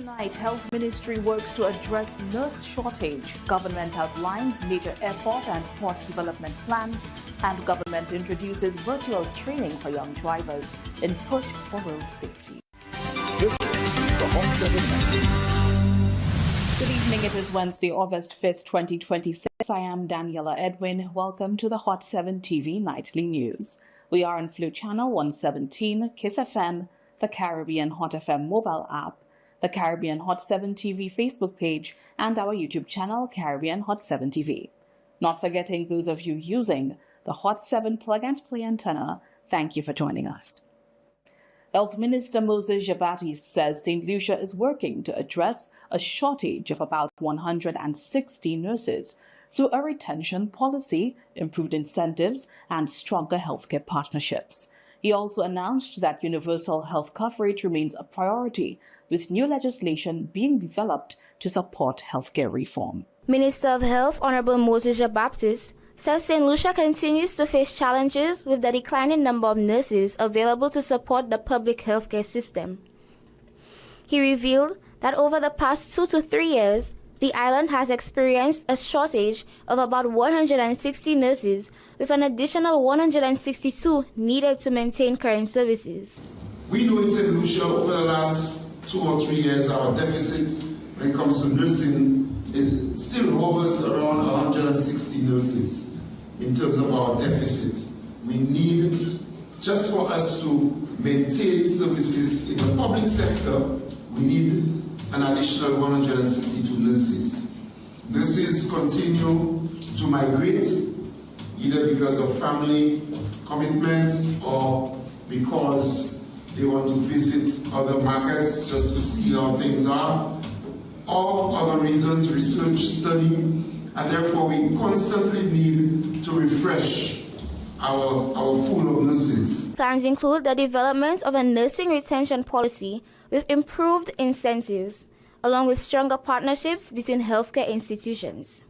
Tonight, Health Ministry works to address nurse shortage. Government outlines major airport and port development plans, and government introduces virtual training for young drivers in push for road safety. This is the Hot 7 News. Good evening. It is Wednesday, August 5th, 2026. I am Daniela Edwin. Welcome to the Hot 7 TV Nightly News. We are on Flu Channel 117, Kiss FM, the Caribbean Hot FM mobile app, the Caribbean Hot 7 TV Facebook page, and our YouTube channel, Caribbean Hot 7 TV. Not forgetting those of you using the Hot 7 plug-and-play antenna, thank you for joining us. Health Minister Moses Jean-Baptiste says St. Lucia is working to address a shortage of about 160 nurses through a retention policy, improved incentives, and stronger healthcare partnerships. He also announced that universal health coverage remains a priority, with new legislation being developed to support healthcare reform. Minister of Health Honorable Moses Jean-Baptiste says St. Lucia continues to face challenges with the declining number of nurses available to support the public healthcare system. He revealed that over the past 2 to 3 years, the island has experienced a shortage of about 160 nurses, with an additional 162 needed to maintain current services. We know in St. Lucia over the last 2 or 3 years our deficit when it comes to nursing it still hovers around 160 nurses in terms of our deficit. We need, just for us to maintain services in the public sector, we need an additional 162 nurses. Nurses continue to migrate, either because of family commitments or because they want to visit other markets just to see how things are, or other reasons, research, study, and therefore we constantly need to refresh our pool of nurses. Plans include the development of a nursing retention policy with improved incentives, along with stronger partnerships between healthcare institutions.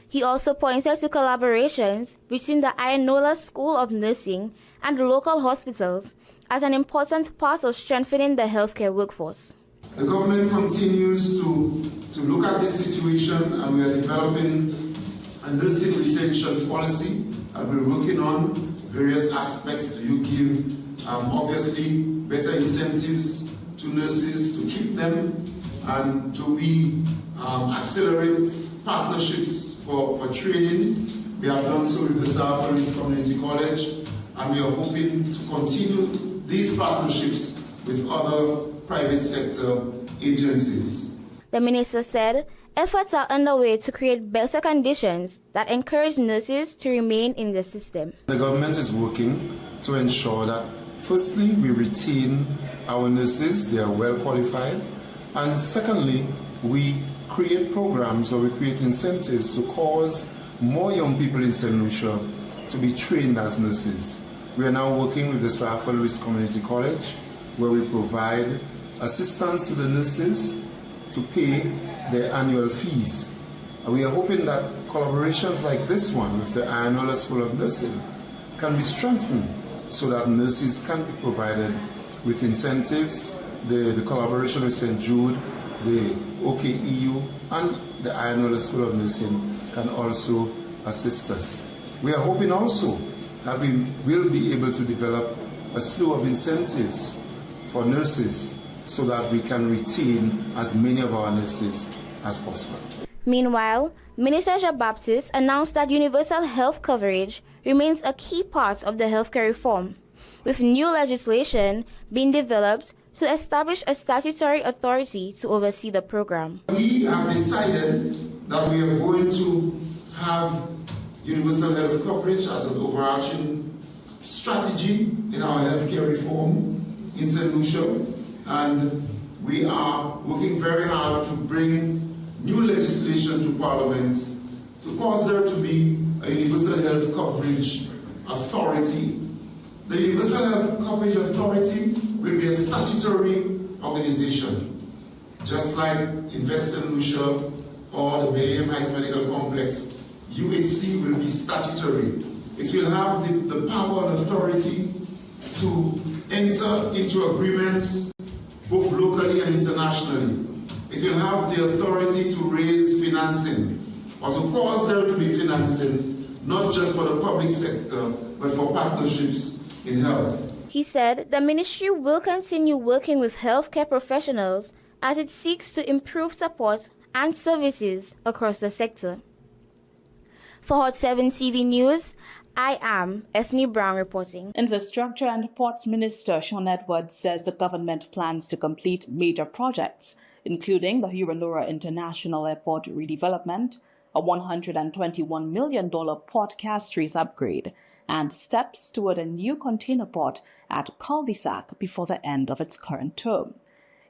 He also pointed to collaborations between the Ayanola School of Nursing and local hospitals as an important part of strengthening the healthcare workforce. The government continues to look at this situation, and we are developing a nursing retention policy that we're working on various aspects. Do you give, obviously, better incentives to nurses to keep them, and do we accelerate partnerships for training? We have done so with the South Ferris Community College, and we are hoping to continue these partnerships with other private sector agencies. The minister said efforts are underway to create better conditions that encourage nurses to remain in the system. The government is working to ensure that, firstly, we retain our nurses, they are well qualified, and secondly, we create programs or we create incentives to cause more young people in St. Lucia to be trained as nurses. We are now working with the South Ferris Community College, where we provide assistance to the nurses to pay their annual fees. And we are hoping that collaborations like this one with the Ayanola School of Nursing can be strengthened so that nurses can be provided with incentives. The collaboration with St. Jude, the OKEU, and the Ayanola School of Nursing can also assist us. We are hoping also that we will be able to develop a slew of incentives for nurses so that we can retain as many of our nurses as possible. Meanwhile, Minister Jean-Baptiste announced that universal health coverage remains a key part of the healthcare reform, with new legislation being developed to establish a statutory authority to oversee the program. We have decided that we are going to have universal health coverage as an overarching strategy in our healthcare reform in St. Lucia, and we are working very hard to bring new legislation to Parliament to cause there to be a universal health coverage authority. The Universal Health Coverage Authority will be a statutory organization, just like Invest St. Lucia or the Millennium Heights Medical Complex. UHC will be statutory. It will have the power and authority to enter into agreements both locally and internationally. It will have the authority to raise financing, or to cause there to be financing, not just for the public sector, but for partnerships in health. He said the ministry will continue working with healthcare professionals as it seeks to improve support and services across the sector. For Hot 7 TV News, I am Ethne Brown reporting. Infrastructure and Ports Minister Sean Edwards says the government plans to complete major projects, including the Hewanorra International Airport redevelopment, a $121 million port castries upgrade, and steps toward a new container port at Cul-de-Sac before the end of its current term.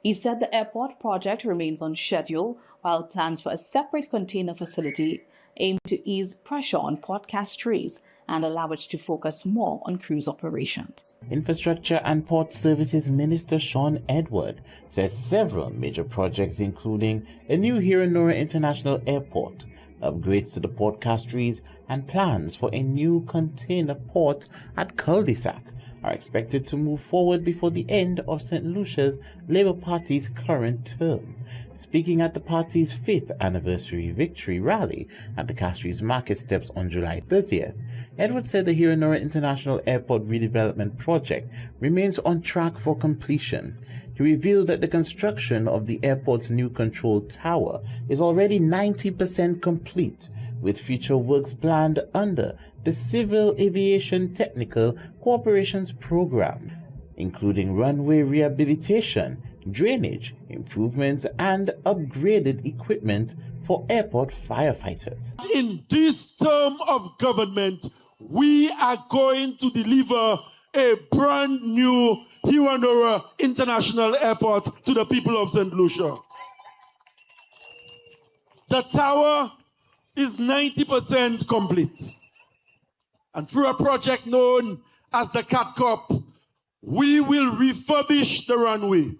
He said the airport project remains on schedule, while plans for a separate container facility aim to ease pressure on port castries and allow it to focus more on cruise operations. Infrastructure and Port Services Minister Sean Edward says several major projects, including a new Hewanorra International Airport, upgrades to the port castries, and plans for a new container port at Cul-de-Sac, are expected to move forward before the end of St. Lucia's Labour Party's current term. Speaking at the party's 5th anniversary victory rally at the Castries Market Steps on July 30th, Edwards said the Hewanorra International Airport redevelopment project remains on track for completion. He revealed that the construction of the airport's new control tower is already 90% complete, with future works planned under the Civil Aviation Technical Cooperations Program, including runway rehabilitation, drainage improvements, and upgraded equipment for airport firefighters. In this term of government, we are going to deliver a brand new Hewanorra International Airport to the people of St. Lucia. The tower is 90% complete. And through a project known as the CATCOP, we will refurbish the runway.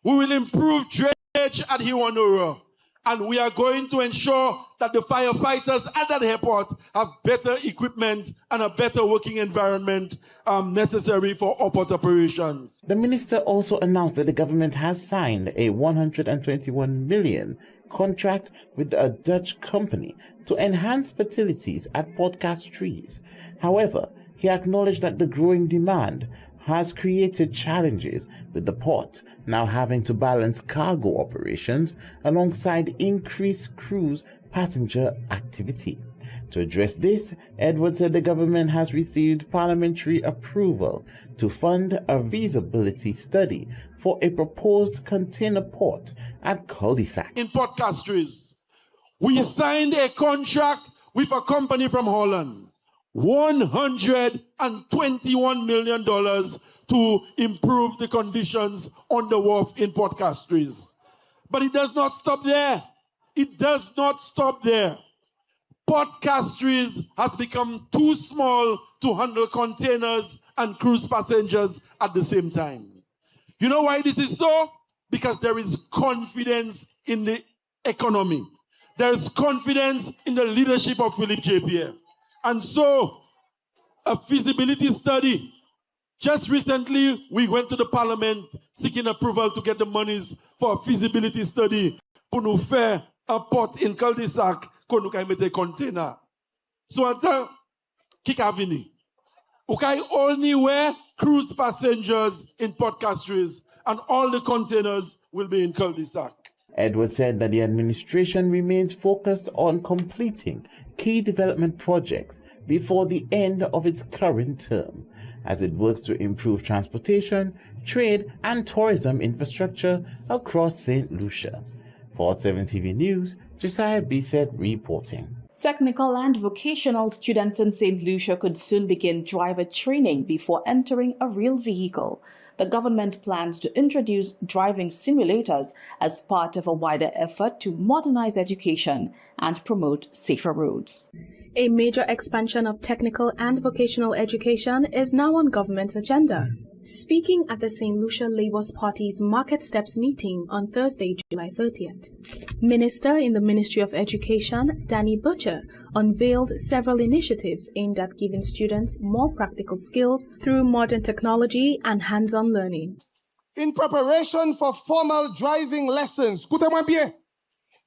We will improve drainage at Hewanorra. And we are going to ensure that the firefighters at that airport have better equipment and a better working environment necessary for airport operations. The minister also announced that the government has signed a $121 million contract with a Dutch company to enhance facilities at Port Castries. However, he acknowledged that the growing demand has created challenges, with the port now having to balance cargo operations alongside increased cruise passenger activity. To address this, Edwards said the government has received parliamentary approval to fund a feasibility study for a proposed container port at Cul-de-Sac. In Port Castries, we signed a contract with a company from Holland, $121 million to improve the conditions on the wharf in Port Castries. But it does not stop there. It does not stop there. Port Castries has become too small to handle containers and cruise passengers at the same time. You know why this is so? Because there is confidence in the economy. There is confidence in the leadership of Philip J. Pierre. And so, a feasibility study. Just recently, we went to the parliament seeking approval to get the monies for a feasibility study pour nous faire un port in Cul-de-Sac qu'on nous mette a container. So, until Kikavini, okay, only where cruise passengers in Port Castries and all the containers will be in Cul-de-Sac. Edwards said that the administration remains focused on completing key development projects before the end of its current term, as it works to improve transportation, trade, and tourism infrastructure across St. Lucia. For Hot 7 TV News, Josiah Bisset reporting. Technical and vocational students in St. Lucia could soon begin driver training before entering a real vehicle. The government plans to introduce driving simulators as part of a wider effort to modernize education and promote safer roads. A major expansion of technical and vocational education is now on government's agenda. Speaking at the St. Lucia Labour Party's Market Steps meeting on Thursday, July 30th, Minister in the Ministry of Education, Danny Butcher, unveiled several initiatives aimed at giving students more practical skills through modern technology and hands-on learning. in preparation for formal driving lessons. Écoutez-moi bien.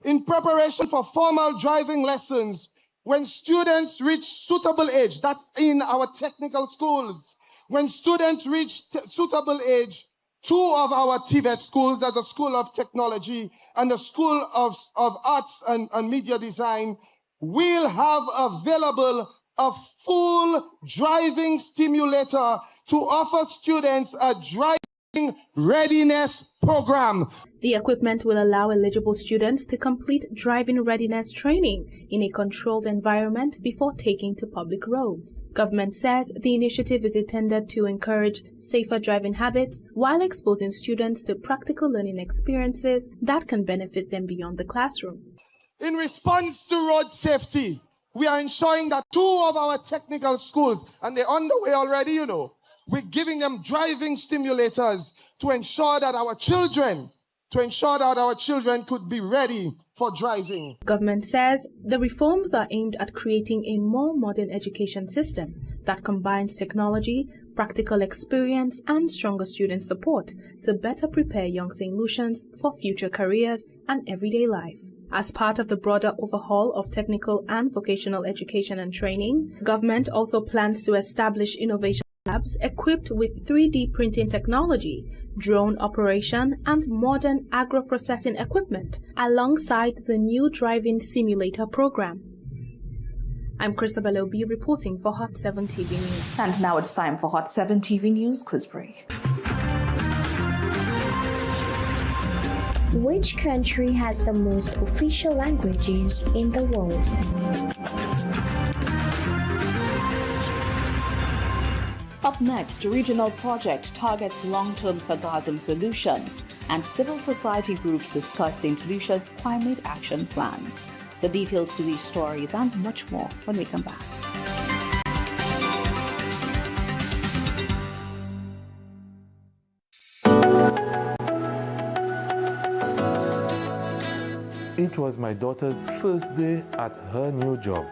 In preparation for formal driving lessons, when students reach suitable age, that's in our technical schools, when students reach suitable age, two of our TVET schools, that's a School of Technology and a School of Arts and Media Design, will have available a full driving simulator to offer students a driving readiness program. The equipment will allow eligible students to complete driving readiness training in a controlled environment before taking to public roads. Government says the initiative is intended to encourage safer driving habits while exposing students to practical learning experiences that can benefit them beyond the classroom. In response to road safety, we are ensuring that two of our technical schools, and they're on the way already, you know, we're giving them driving simulators to ensure that our children could be ready for driving. Government says the reforms are aimed at creating a more modern education system that combines technology, practical experience, and stronger student support to better prepare young St. Lucians for future careers and everyday life. As part of the broader overhaul of technical and vocational education and training, government also plans to establish innovation labs equipped with 3D printing technology, drone operation, and modern agro-processing equipment, alongside the new driving simulator program. I'm Christabel Obi reporting for Hot 7 TV News. And now it's time for Hot 7 TV News Quiz Break. Which country has the most official languages in the world? Up next, a regional project targets long-term sargassum solutions, and civil society groups discuss St. Lucia's climate action plans. The details to these stories and much more when we come back. It was my daughter's first day at her new job.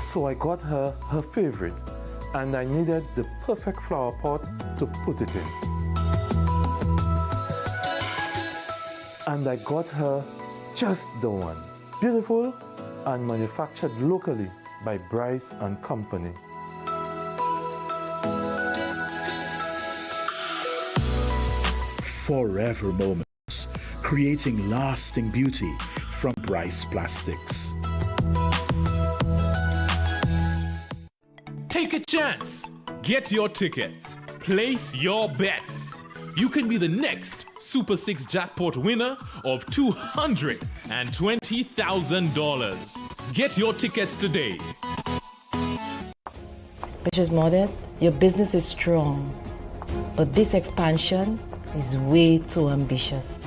So I got her her favorite, and I needed the perfect flower pot to put it in. And I got her just the one. Beautiful and manufactured locally by Bryce and Company. Forever moments, creating lasting beauty from Bryce Plastics. Take a chance. Get your tickets. Place your bets. You can be the next Super 6 jackpot winner of $220,000. Get your tickets today. Mrs. Modest, your business is strong, but this expansion is way too ambitious.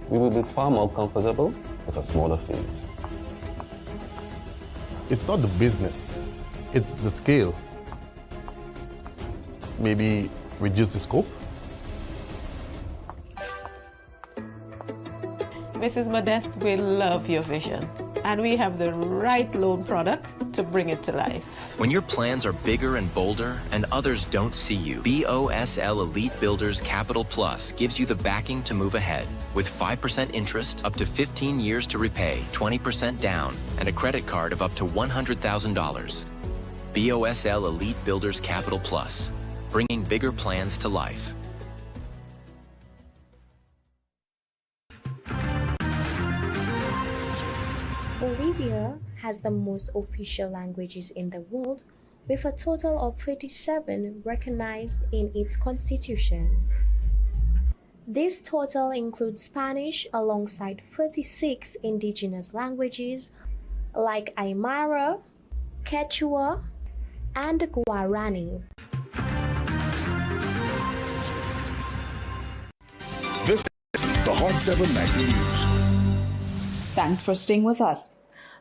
We will be far more comfortable with a smaller fees. It's not the business, it's the scale. Maybe reduce the scope? Mrs. Modeste, we love your vision, and we have the right loan product to bring it to life. When your plans are bigger and bolder and others don't see you, BOSL Elite Builders Capital Plus gives you the backing to move ahead with 5% interest, up to 15 years to repay, 20% down, and a credit card of up to $100,000. BOSL Elite Builders Capital Plus, bringing bigger plans to life. Bolivia has the most official languages in the world, with a total of 37 recognized in its constitution. This total includes Spanish alongside 36 indigenous languages like Aymara, Quechua, and Guarani. This is the Hot 7 Nightly News. Thanks for staying with us.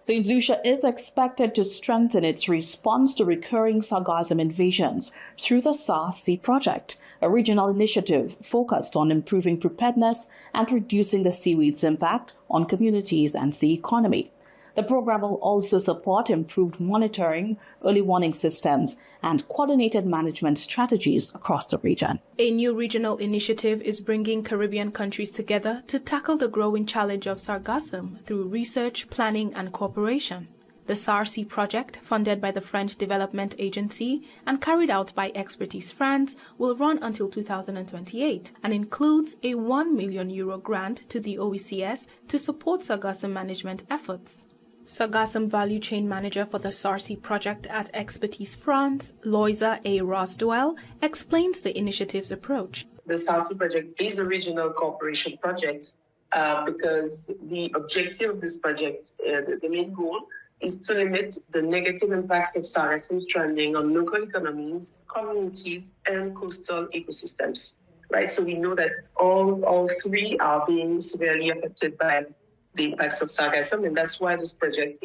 St. Lucia is expected to strengthen its response to recurring sargassum invasions through the SAR-C project, a regional initiative focused on improving preparedness and reducing the seaweed's impact on communities and the economy. The program will also support improved monitoring, early warning systems, and coordinated management strategies across the region. A new regional initiative is bringing Caribbean countries together to tackle the growing challenge of sargassum through research, planning, and cooperation. The SARC project, funded by the French Development Agency and carried out by Expertise France, will run until 2028 and includes a €1 million grant to the OECS to support sargassum management efforts. Sargassum Value Chain Manager for the SARC project at Expertise France, Loisa A. Rosdwell, explains the initiative's approach. The SARC project is a regional cooperation project because the objective of this project, the main goal, is to limit the negative impacts of sargassum stranding on local economies, communities, and coastal ecosystems. Right, so we know that all three are being severely affected by the impacts of sargassum, and that's why this project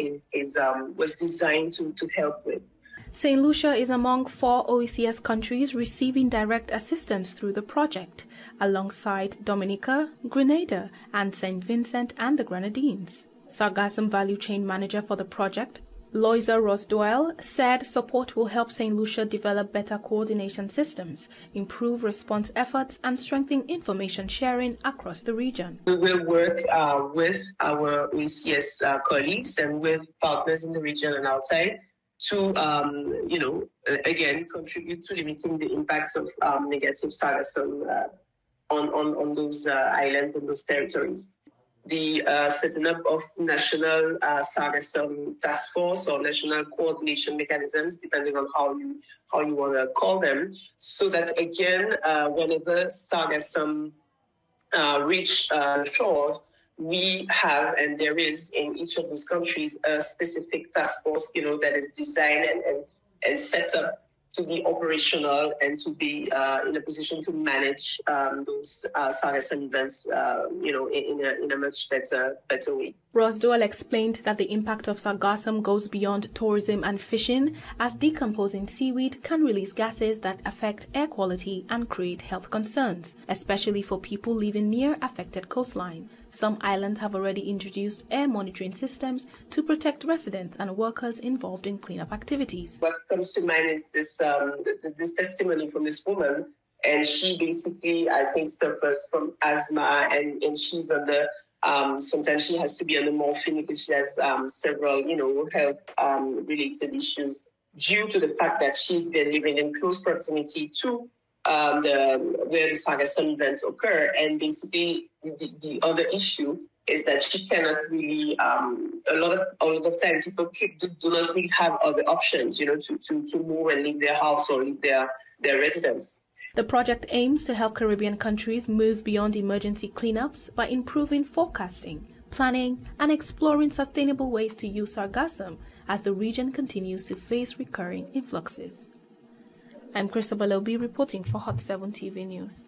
was designed to help with. St. Lucia is among 4 OECS countries receiving direct assistance through the project, alongside Dominica, Grenada, and St. Vincent and the Grenadines. Sargassum Value Chain Manager for the project, Loisa Rosdwell, said support will help St. Lucia develop better coordination systems, improve response efforts, and strengthen information sharing across the region. We will work with our OECS colleagues and with partners in the region and outside to, again, contribute to limiting the impacts of negative sargassum on those islands and those territories. The setting up of national sargassum task force or national coordination mechanisms, depending on how you want to call them, so that again, whenever sargassum reach shores, we have, and there is in each of those countries, a specific task force, that is designed and set up to be operational and to be in a position to manage those sargassum events, in a much better way. Rosdwell explained that the impact of sargassum goes beyond tourism and fishing, as decomposing seaweed can release gases that affect air quality and create health concerns, especially for people living near affected coastline. Some islands have already introduced air monitoring systems to protect residents and workers involved in cleanup activities. What comes to mind is this testimony from this woman, and she basically, I think, suffers from asthma, and she's on the sometimes she has to be on the morphine because she has several, health related issues due to the fact that she's been living in close proximity to where the sargassum events occur. And basically, the other issue is that she cannot really, a lot of time people do not really have other options, to move and leave their house or leave their residence. The project aims to help Caribbean countries move beyond emergency cleanups by improving forecasting, planning, and exploring sustainable ways to use sargassum as the region continues to face recurring influxes. I'm Christabel Obi reporting for Hot 7 TV News.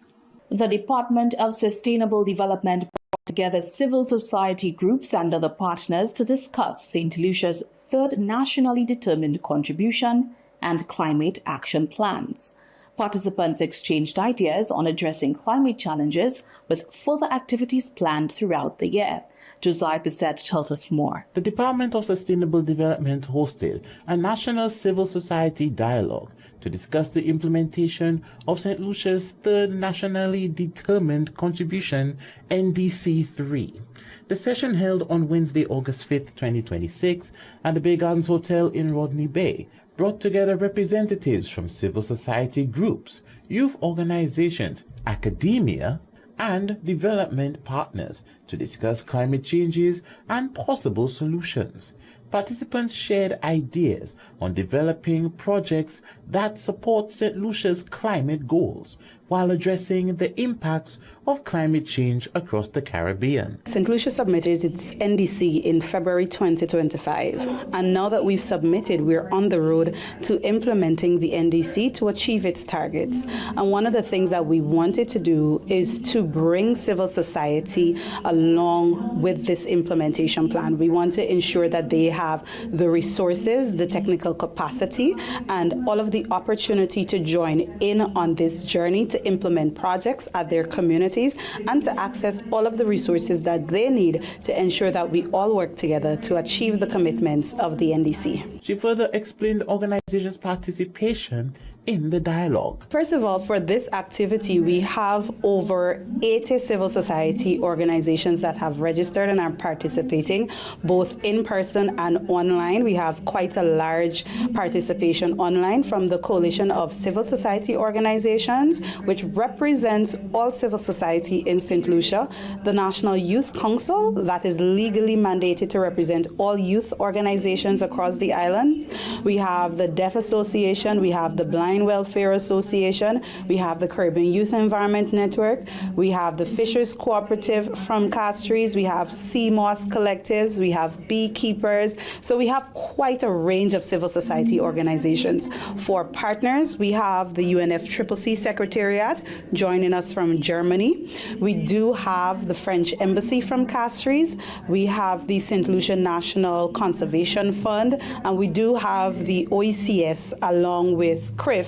The Department of Sustainable Development brought together civil society groups and other partners to discuss St. Lucia's third nationally determined contribution and climate action plans. Participants exchanged ideas on addressing climate challenges with further activities planned throughout the year. Josiah Bissett tells us more. The Department of Sustainable Development hosted a national civil society dialogue to discuss the implementation of St. Lucia's third nationally determined contribution, NDC3. The session held on Wednesday, August 5th, 2026, at the Bay Gardens Hotel in Rodney Bay brought together representatives from civil society groups, youth organizations, academia, and development partners to discuss climate changes and possible solutions. Participants shared ideas on developing projects that support St. Lucia's climate goals while addressing the impacts of climate change across the Caribbean. St. Lucia submitted its NDC in February 2025, and now that we've submitted, we're on the road to implementing the NDC to achieve its targets. And one of the things that we wanted to do is to bring civil society along with this implementation plan. We want to ensure that they have the resources, the technical capacity, and all of the opportunity to join in on this journey to implement projects at their communities and to access all of the resources that they need to ensure that we all work together to achieve the commitments of the NDC. She further explained the organization's participation in the dialogue. First of all, for this activity, we have over 80 civil society organizations that have registered and are participating, both in person and online. We have quite a large participation online from the Coalition of Civil Society Organizations, which represents all civil society in St. Lucia, the National Youth Council, that is legally mandated to represent all youth organizations across the island. We have the Deaf Association, we have the Blind Welfare Association, we have the Caribbean Youth Environment Network, we have the Fishers Cooperative from Castries, we have CMOS collectives, we have beekeepers. So we have quite a range of civil society organizations. For partners, we have the UNFCCC Secretariat joining us from Germany. We do have the French Embassy from Castries. We have the St. Lucia National Conservation Fund, and we do have the OECS along with CRIF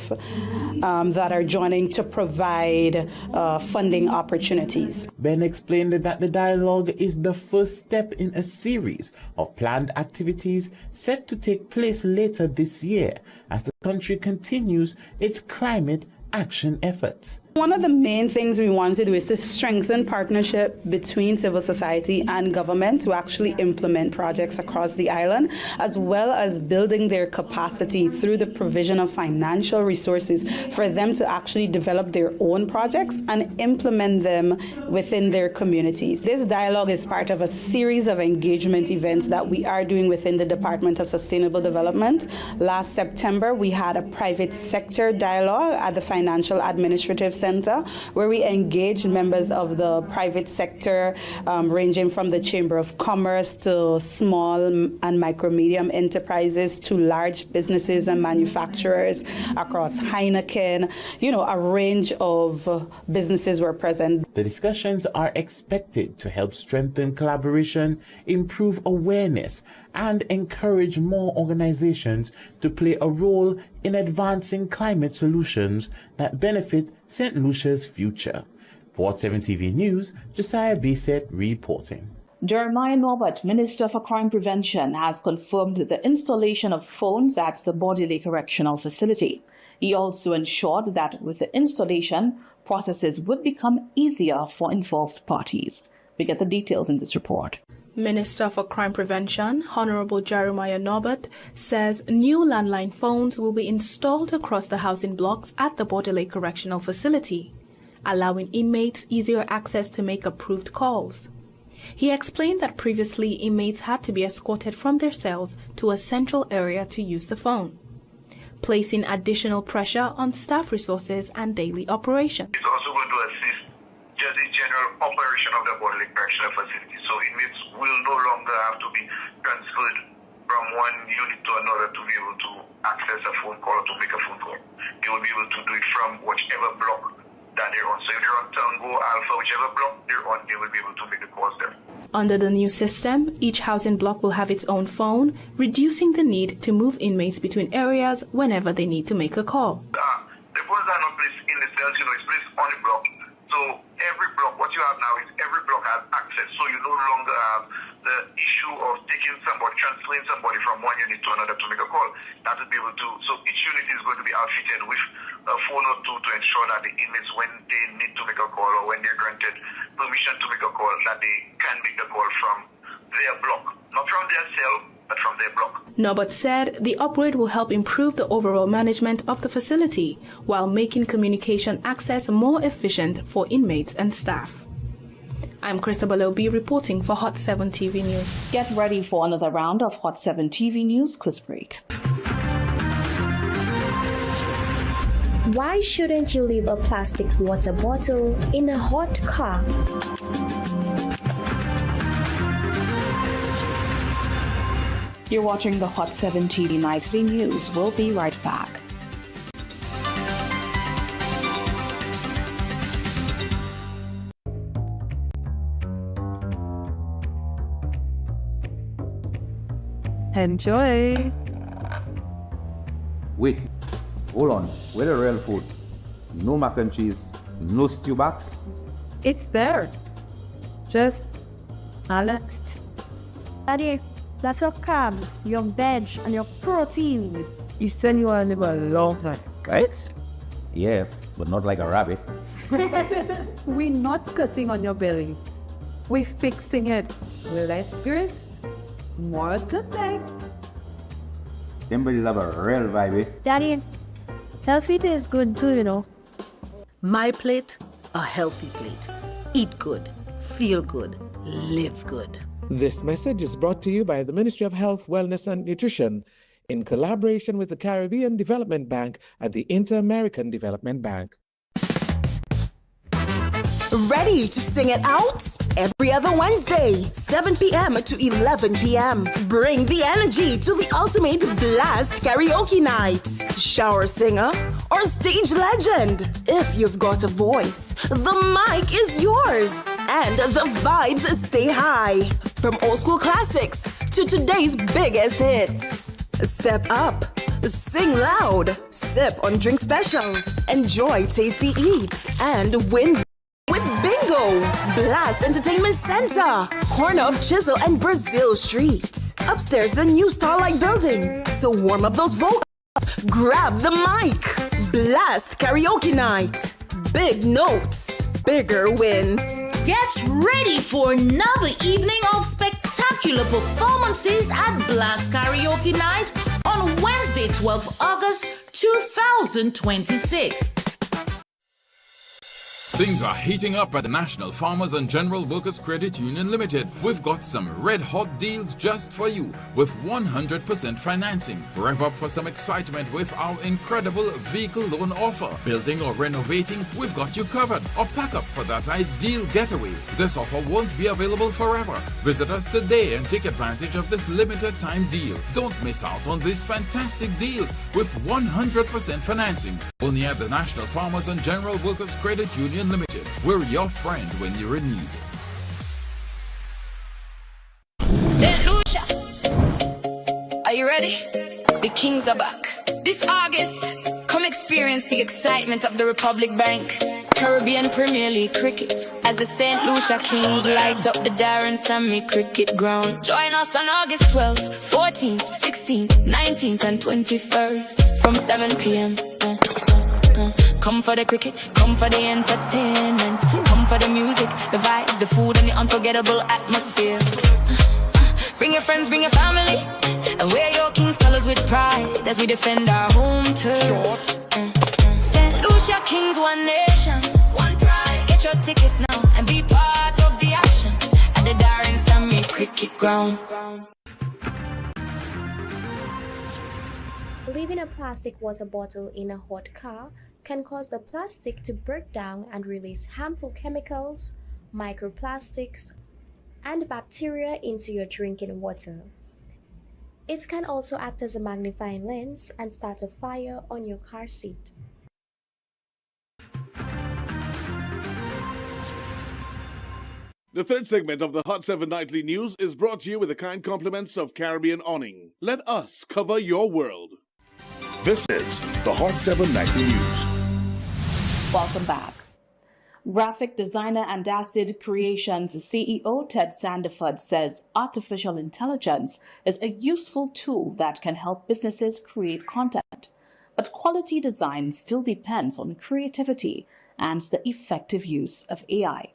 that are joining to provide funding opportunities. Ben explained that the dialogue is the first step in a series of planned activities set to take place later this year as the country continues its climate action efforts. One of the main things we want to do is to strengthen partnership between civil society and government to actually implement projects across the island, as well as building their capacity through the provision of financial resources for them to actually develop their own projects and implement them within their communities. This dialogue is part of a series of engagement events that we are doing within the Department of Sustainable Development. Last September, we had a private sector dialogue at the Financial Administrative Center, where we engaged members of the private sector, ranging from the Chamber of Commerce to small and micro-medium enterprises to large businesses and manufacturers across Heineken. A range of businesses were present. The discussions are expected to help strengthen collaboration, improve awareness, and encourage more organizations to play a role in advancing climate solutions that benefit St. Lucia's future. For Hot 7 TV News, Josiah Bisset reporting. Jeremiah Norbert, Minister for Crime Prevention, has confirmed the installation of phones at the Bordelais Correctional Facility. He also ensured that with the installation, processes would become easier for involved parties. We get the details in this report. Minister for Crime Prevention, Honorable Jeremiah Norbert, says new landline phones will be installed across the housing blocks at the Bordelais Correctional Facility, allowing inmates easier access to make approved calls. He explained that previously inmates had to be escorted from their cells to a central area to use the phone, placing additional pressure on staff resources and daily operations. It's also going to assist just the general operation of the Bordelais Correctional Facility. So inmates will no longer have to be transferred from one unit to another to be able to access a phone call or to make a phone call. They will be able to do it from whichever block that they're on. So if they're on Tango, Alpha, whichever block they're on, they will be able to make the calls there. Under the new system, each housing block will have its own phone, reducing the need to move inmates between areas whenever they need to make a call. The phones are not placed in the cells, it's placed on the block. So every block, what you have now is every block has access. So you no longer have the issue of transferring somebody from one unit to another to make a call. That will be able to. So each unit is going to be outfitted with a phone or two to ensure that the inmates, when they need to make a call or when they're granted permission to make a call, that they can make the call from their block, not from their cell, but from their block. Norbert said the upgrade will help improve the overall management of the facility while making communication access more efficient for inmates and staff. I'm Christabel Obi reporting for Hot 7 TV News. Get ready for another round of Hot 7 TV News quiz break. Why shouldn't you leave a plastic water bottle in a hot car? You're watching the Hot 7 TV Nightly News. We'll be right back. Enjoy! Wait, hold on. Where the real food? No mac and cheese, no stew backs? It's there. Just balanced. Daddy, that's your carbs, your veg, and your protein. You said you want to live a long time, right? Yeah, but not like a rabbit. We're not cutting on your belly. We're fixing it. Less grease, more good thing. Them buddies have a real vibe, eh? Daddy, healthy is good too, you know. My plate, a healthy plate. Eat good, feel good, live good. This message is brought to you by the Ministry of Health, Wellness and Nutrition in collaboration with the Caribbean Development Bank and the Inter-American Development Bank. Ready to sing it out? Every other Wednesday, 7 p.m. to 11 p.m. Bring the energy to the ultimate blast karaoke night. Shower singer or stage legend. If you've got a voice, the mic is yours. And the vibes stay high. From old school classics to today's biggest hits. Step up, sing loud, sip on drink specials, enjoy tasty eats, and win with Bingo, Blast Entertainment Center, corner of Chisel and Brazil Street. Upstairs, the new Starlight Building. So warm up those vocals, grab the mic. Blast Karaoke Night. Big notes, bigger wins. Get ready for another evening of spectacular performances at Blast Karaoke Night on Wednesday, 12th August 2026. Things are heating up at the National Farmers and General Workers Credit Union Limited. We've got some red-hot deals just for you with 100% financing. Rev up for some excitement with our incredible vehicle loan offer. Building or renovating, we've got you covered. Or pack up for that ideal getaway. This offer won't be available forever. Visit us today and take advantage of this limited time deal. Don't miss out on these fantastic deals with 100% financing. Only at the National Farmers and General Workers Credit Union Limited. We're your friend when you're in need. St. Lucia, are you ready? The Kings are back. This August, come experience the excitement of the Republic Bank Caribbean Premier League cricket as the St. Lucia Kings light up the Darren Sammy Cricket Ground. Join us on August 12th, 14th, 16th, 19th and 21st from 7 p.m. Come for the cricket, come for the entertainment, come for the music, the vibes, the food and the unforgettable atmosphere. Bring your friends, bring your family, and wear your King's colors with pride as we defend our home turf. St. Lucia Kings, one nation, one pride. Get your tickets now and be part of the action at the Darren Sammy Cricket Ground. Leaving a plastic water bottle in a hot car can cause the plastic to break down and release harmful chemicals, microplastics, and bacteria into your drinking water. It can also act as a magnifying lens and start a fire on your car seat. The third segment of the Hot 7 Nightly News is brought to you with the kind compliments of Caribbean Awning. Let us cover your world. This is the Hot 7 Nightly News. Welcome back. Graphic designer and Acid Creations CEO Ted Sandiford says artificial intelligence is a useful tool that can help businesses create content. But quality design still depends on creativity and the effective use of AI.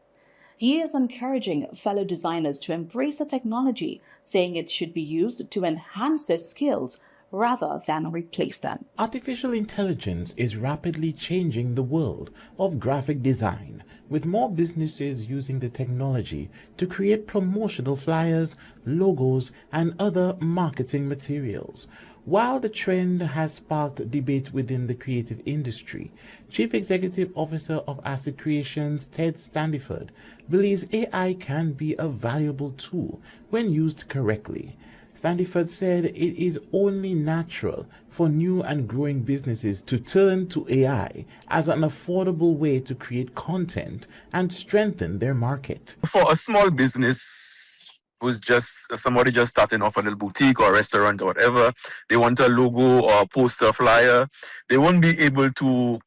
He is encouraging fellow designers to embrace the technology, saying it should be used to enhance their skills rather than replace them. Artificial intelligence is rapidly changing the world of graphic design, with more businesses using the technology to create promotional flyers, logos, and other marketing materials. While the trend has sparked debate within the creative industry, Chief Executive Officer of Acid Creations Ted Sandiford believes AI can be a valuable tool when used correctly. Sandiford said it is only natural for new and growing businesses to turn to AI as an affordable way to create content and strengthen their market. For a small business, who's just somebody just starting off a little boutique or restaurant or whatever, they want a logo or a poster flyer, they won't be able to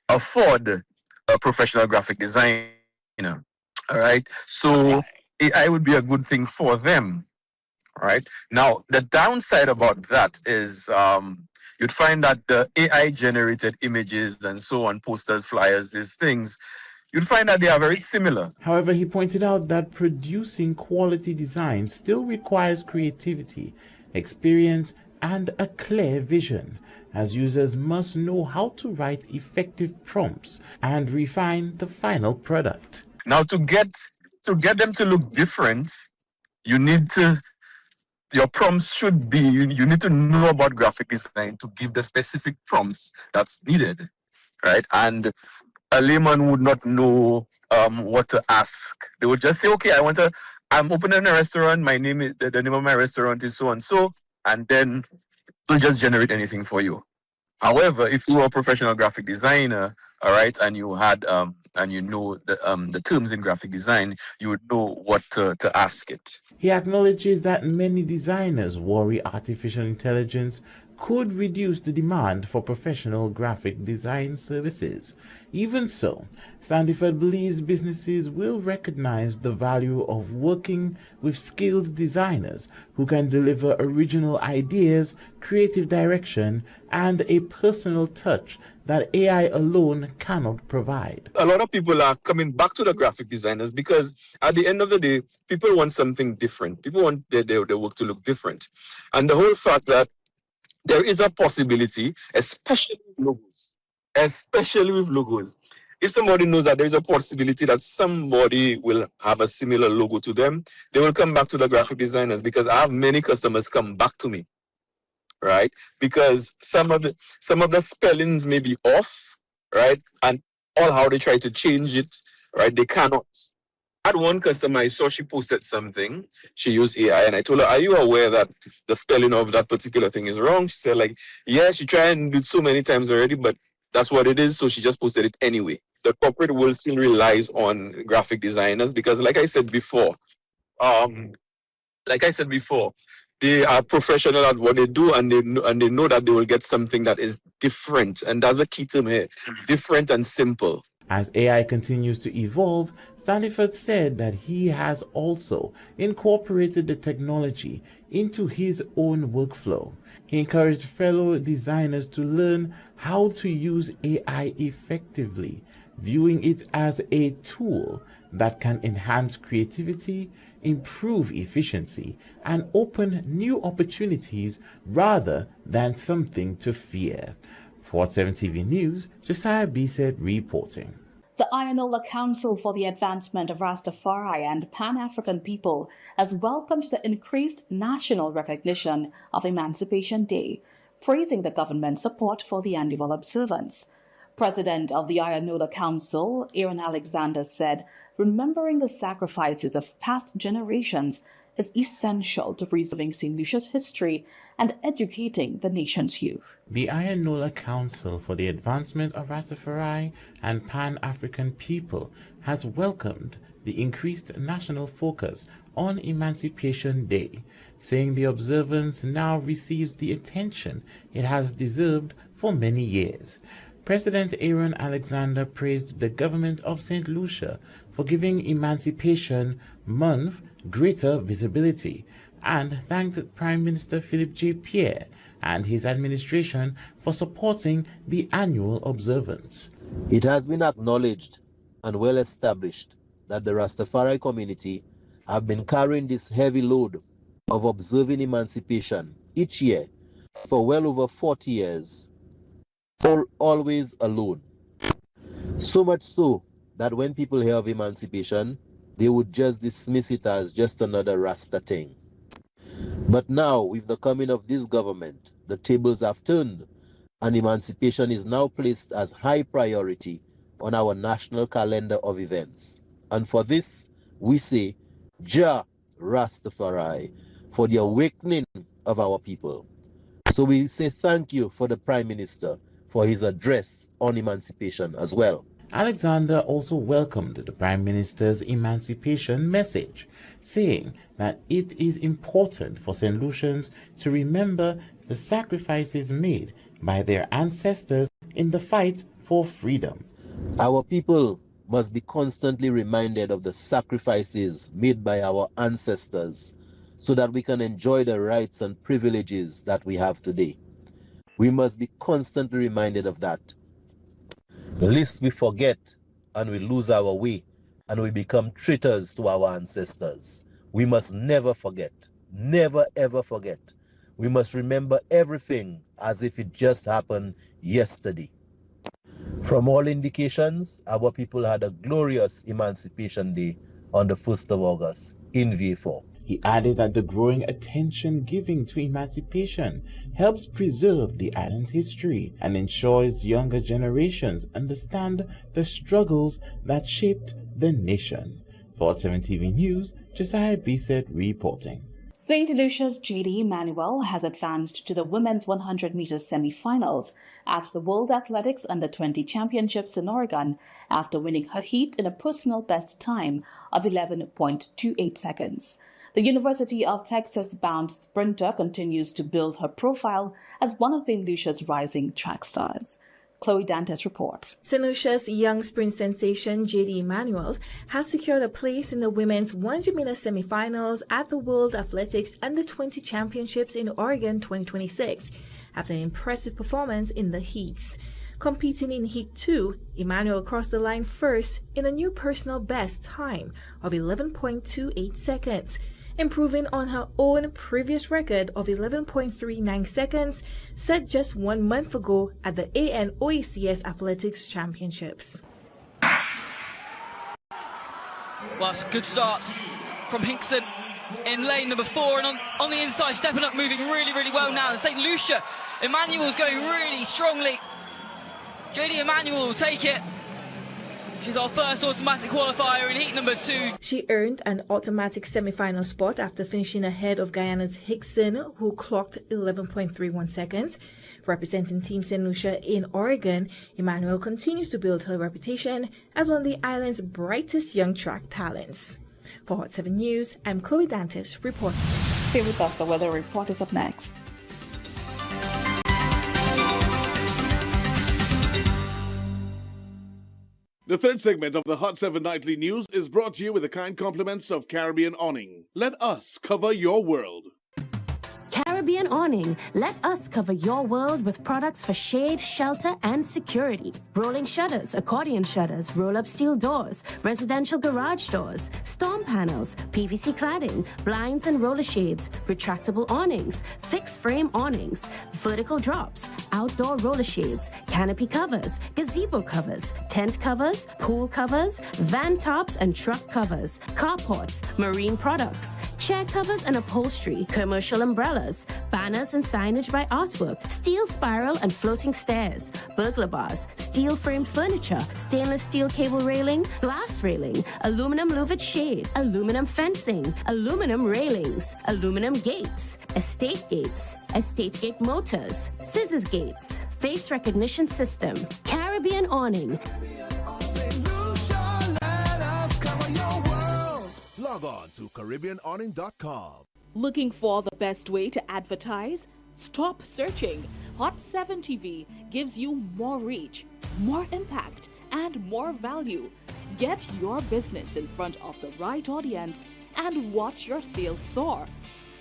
afford a professional graphic designer. All right. So AI would be a good thing for them. All right. Now, the downside about that is you'd find that the AI generated images and so on, posters, flyers, these things, you'd find that they are very similar. However, he pointed out that producing quality design still requires creativity, experience, and a clear vision, as users must know how to write effective prompts and refine the final product. Now, to get them to look different, you need to, your prompts should be, you need to know about graphic design to give the specific prompts that's needed, right? And a layman would not know what to ask. They would just say, okay, I'm opening a restaurant, my name is, the name of my restaurant is so and so, and then it'll just generate anything for you. However, if you were a professional graphic designer, all right, and you had and you know the terms in graphic design, you would know what to ask it. He acknowledges that many designers worry artificial intelligence could reduce the demand for professional graphic design services. Even so, Sandiford believes businesses will recognize the value of working with skilled designers who can deliver original ideas, creative direction, and a personal touch that AI alone cannot provide. A lot of people are coming back to the graphic designers because at the end of the day, people want something different. People want their work to look different. And the whole fact that there is a possibility, especially with logos. If somebody knows that there is a possibility that somebody will have a similar logo to them, they will come back to the graphic designers, because I have many customers come back to me, right? Because some of the spellings may be off, right? And all how they try to change it, right? They cannot. I had one customer, I saw she posted something, she used AI, and I told her, are you aware that the spelling of that particular thing is wrong? She said, like, yeah, she tried and did so many times already, but that's what it is, so she just posted it anyway. The corporate world still relies on graphic designers because, like I said before, they are professional at what they do, and they know that they will get something that is different, and that's a key term here, different and simple. As AI continues to evolve, Sandiford said that he has also incorporated the technology into his own workflow. He encouraged fellow designers to learn how to use AI effectively, viewing it as a tool that can enhance creativity, improve efficiency, and open new opportunities rather than something to fear. For 7 TV News, Josiah Bisset reporting. The Ayanola Council for the Advancement of Rastafari and Pan-African People has welcomed the increased national recognition of Emancipation Day, praising the government's support for the annual observance. President of the Ayanola Council, Aaron Alexander, said, remembering the sacrifices of past generations is essential to preserving St. Lucia's history and educating the nation's youth. The Ayanola Council for the Advancement of Rastafari and Pan-African People has welcomed the increased national focus on Emancipation Day, saying the observance now receives the attention it has deserved for many years. President Aaron Alexander praised the government of St. Lucia for giving Emancipation Month greater visibility and thanked Prime Minister Philip J. Pierre and his administration for supporting the annual observance. It has been acknowledged and well established that the Rastafari community have been carrying this heavy load of observing emancipation each year for well over 40 years, always alone. So much so that when people hear of emancipation, they would just dismiss it as just another Rasta thing. But now, with the coming of this government, the tables have turned, and emancipation is now placed as high priority on our national calendar of events. And for this, we say, Jah Rastafari, for the awakening of our people. So we say thank you for the Prime Minister for his address on emancipation as well. Alexander also welcomed the Prime Minister's emancipation message, saying that it is important for St. Lucians to remember the sacrifices made by their ancestors in the fight for freedom. Our people must be constantly reminded of the sacrifices made by our ancestors so that we can enjoy the rights and privileges that we have today. We must be constantly reminded of that. The least we forget and we lose our way and we become traitors to our ancestors. We must never forget, never ever forget. We must remember everything as if it just happened yesterday. From all indications, our people had a glorious Emancipation Day on the 1st of August in VA4. He added that the growing attention given to emancipation helps preserve the island's history and ensures younger generations understand the struggles that shaped the nation. For Hot 7 TV News, Josiah Bisset reporting. St. Lucia's J.D. Emmanuel has advanced to the women's 100-meter semi-finals at the World Athletics Under-20 Championships in Oregon after winning her heat in a personal best time of 11.28 seconds. The University of Texas-bound sprinter continues to build her profile as one of St. Lucia's rising track stars. Chloe Dantes reports. St. Lucia's young sprint sensation J.D. Emmanuel has secured a place in the women's 100-meter semifinals at the World Athletics Under-20 Championships in Oregon 2026 after an impressive performance in the heats. Competing in Heat 2, Emmanuel crossed the line first in a new personal best time of 11.28 seconds, improving on her own previous record of 11.39 seconds set just 1 month ago at the ANOACS Athletics Championships. Well, it's a good start from Hinkson in lane number 4 and on the inside, stepping up, moving really well now. And St. Lucia, Emmanuel's going really strongly. J.D. Emmanuel will take it. She's our first automatic qualifier in heat number 2. She earned an automatic semi-final spot after finishing ahead of Guyana's Hickson, who clocked 11.31 seconds. Representing Team St. Lucia in Oregon, Emmanuel continues to build her reputation as one of the island's brightest young track talents. For Hot 7 News, I'm Chloe Dantes reporting. Stay with us, the weather report is up next. The third segment of the Hot 7 Nightly News is brought to you with the kind compliments of Caribbean Awning. Let us cover your world. Caribbean Awning. Let us cover your world with products for shade, shelter, and security. Rolling shutters, accordion shutters, roll-up steel doors, residential garage doors, storm panels, PVC cladding, blinds and roller shades, retractable awnings, fixed frame awnings, vertical drops, outdoor roller shades, canopy covers, gazebo covers, tent covers, pool covers, van tops and truck covers, carports, marine products, chair covers and upholstery, commercial umbrellas, banners and signage by Artwork, steel spiral and floating stairs, burglar bars, steel framed furniture, stainless steel cable railing, glass railing, aluminum louvered shade, aluminum fencing, aluminum railings, aluminum gates, estate gate motors, scissors gates, face recognition system, Caribbean Awning. Log on to CaribbeanAwning.com. Looking for the best way to advertise? Stop searching. Hot 7 TV gives you more reach, more impact, and more value. Get your business in front of the right audience and watch your sales soar.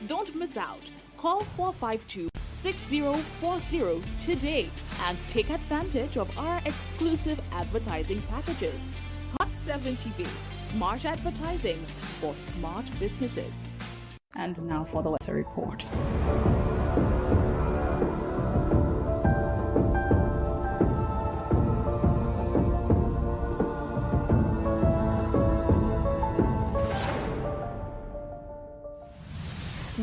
Don't miss out. Call 452-6040 today and take advantage of our exclusive advertising packages. Hot 7 TV. Smart advertising for smart businesses. And now for the weather report.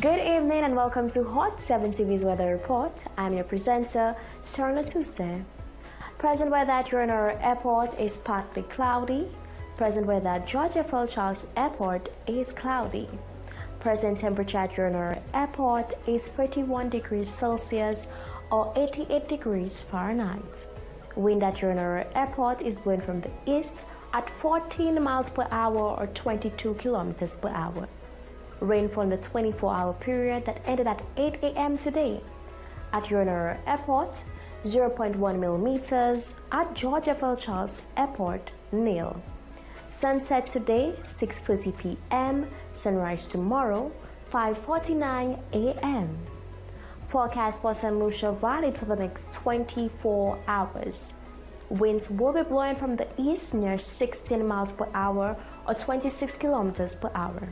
Good evening and welcome to Hot 7 TV's weather report. I'm your presenter, Sarah Latuse. Present weather at Urinary Airport is partly cloudy. Present weather at George F. L. Charles Airport is cloudy. Present temperature at Urinary Airport is 31 degrees Celsius or 88 degrees Fahrenheit. Wind at Yornara Airport is blowing from the east at 14 miles per hour or 22 kilometers per hour. Rainfall in the 24-hour period that ended at 8 a.m. today. At Yornara Airport, 0.1 millimeters. At George F.L. Charles Airport, nil. Sunset today, 6:30 p.m. Sunrise tomorrow, 5:49 a.m. Forecast for St. Lucia valid for the next 24 hours. Winds will be blowing from the east near 16 miles per hour or 26 kilometers per hour.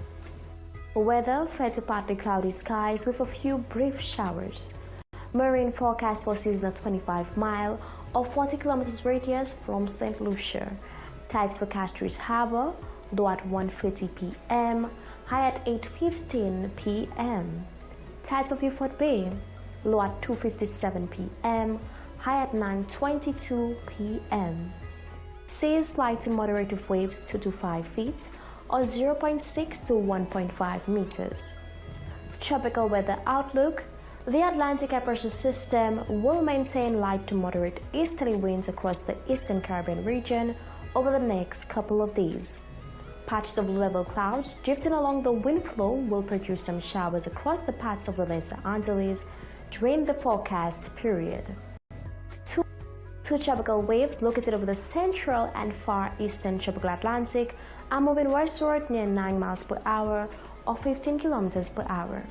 Weather fair to partly cloudy skies with a few brief showers. Marine forecast for seasonal 25-mile or 40 kilometers radius from St. Lucia. Tides for Castries Harbor, low at 1:30 p.m., high at 8:15 p.m. Tides of Beaufort Bay, low at 2:57 p.m., high at 9:22 p.m. Seas light to moderate with waves 2 to 5 feet or 0.6 to 1.5 meters. Tropical weather outlook. The Atlantic Air Pressure System will maintain light to moderate easterly winds across the eastern Caribbean region over the next couple of days. Patches of level clouds drifting along the wind flow will produce some showers across the parts of the Lesser Antilles during the forecast period. Two tropical waves located over the central and far eastern tropical Atlantic are moving westward near 9 miles per hour or 15 kilometers per hour.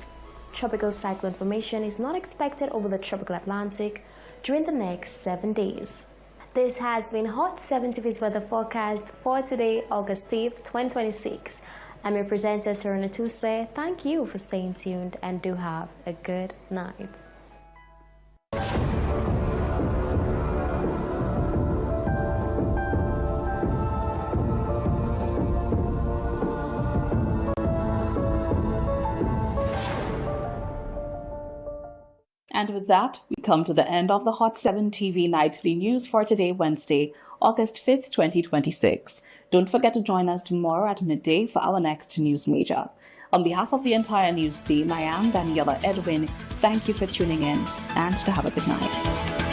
Tropical cyclone formation is not expected over the tropical Atlantic during the next 7 days. This has been Hot 7 TV's weather forecast for today, August 5th, 2026. I'm your presenter, Serena Tuse. Thank you for staying tuned and do have a good night. And with that, we come to the end of the Hot 7 TV Nightly News for today, Wednesday, August 5th, 2026. Don't forget to join us tomorrow at midday for our next news major. On behalf of the entire news team, I am Daniela Edwin. Thank you for tuning in and to have a good night.